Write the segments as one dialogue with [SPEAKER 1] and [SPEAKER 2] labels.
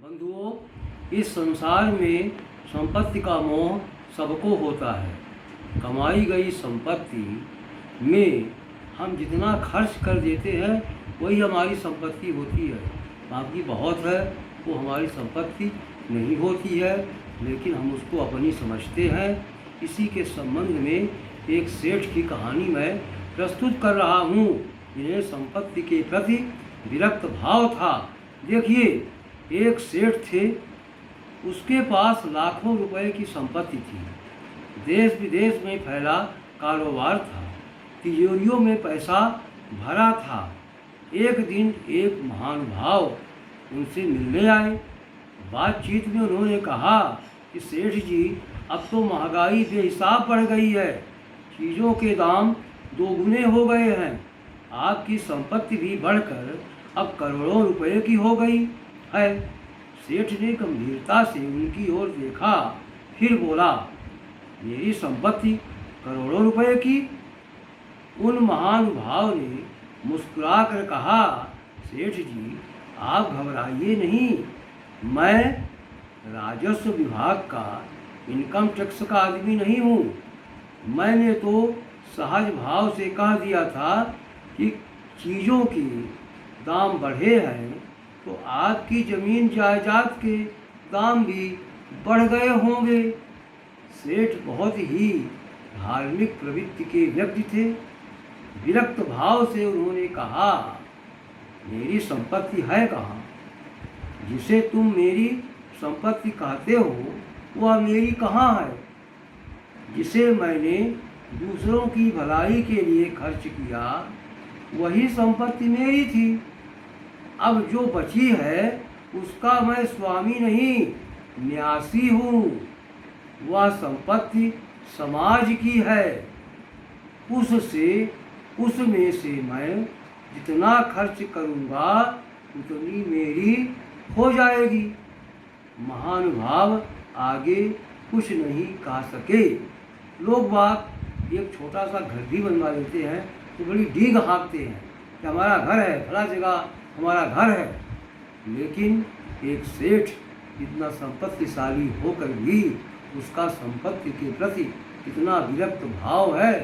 [SPEAKER 1] बंधुओं, इस संसार में संपत्ति का मोह सबको होता है। कमाई गई संपत्ति में हम जितना खर्च कर देते हैं वही हमारी संपत्ति होती है। बाकी बहुत है वो हमारी संपत्ति नहीं होती है, लेकिन हम उसको अपनी समझते हैं। इसी के संबंध में एक सेठ की कहानी मैं प्रस्तुत कर रहा हूँ। इन्हें संपत्ति के प्रति विरक्त भाव था। देखिए, एक सेठ थे, उसके पास लाखों रुपए की संपत्ति थी। देश विदेश में फैला कारोबार था, तिजोरियों में पैसा भरा था। एक दिन एक महानुभाव उनसे मिलने आए। बातचीत में उन्होंने कहा कि सेठ जी, अब तो महंगाई बेहिसाब बढ़ गई है, चीज़ों के दाम दोगुने हो गए हैं, आपकी संपत्ति भी बढ़कर अब करोड़ों रुपए की हो गई है। सेठ ने गंभीरता से उनकी ओर देखा, फिर बोला, मेरी संपत्ति करोड़ों रुपए की? उन महानुभाव ने मुस्कुराकर कहा, सेठ जी, आप घबराइए नहीं, मैं राजस्व विभाग का इनकम टैक्स का आदमी नहीं हूँ। मैंने तो सहज भाव से कह दिया था कि चीज़ों के दाम बढ़े हैं तो आपकी ज़मीन जायदाद के दाम भी बढ़ गए होंगे। सेठ बहुत ही धार्मिक प्रवृत्ति के व्यक्ति थे। विरक्त भाव से उन्होंने कहा, मेरी संपत्ति है कहाँ? जिसे तुम मेरी संपत्ति कहते हो वह मेरी कहाँ है? जिसे मैंने दूसरों की भलाई के लिए खर्च किया वही संपत्ति मेरी थी। अब जो बची है उसका मैं स्वामी नहीं, न्यासी हूँ। वह संपत्ति समाज की है। उसमें से मैं जितना खर्च करूँगा उतनी मेरी हो जाएगी। महानुभाव आगे कुछ नहीं कह सके। लोग बाग एक छोटा सा घर भी बनवा लेते हैं तो बड़ी डींग हाँकते हैं कि हमारा घर है, फला जगह हमारा घर है। लेकिन एक सेठ इतना संपत्तिशाली होकर भी उसका संपत्ति के प्रति कितना विरक्त भाव है,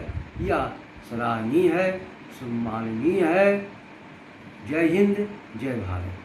[SPEAKER 1] यह सराहनीय है, सम्माननीय है। जय हिंद, जय भारत।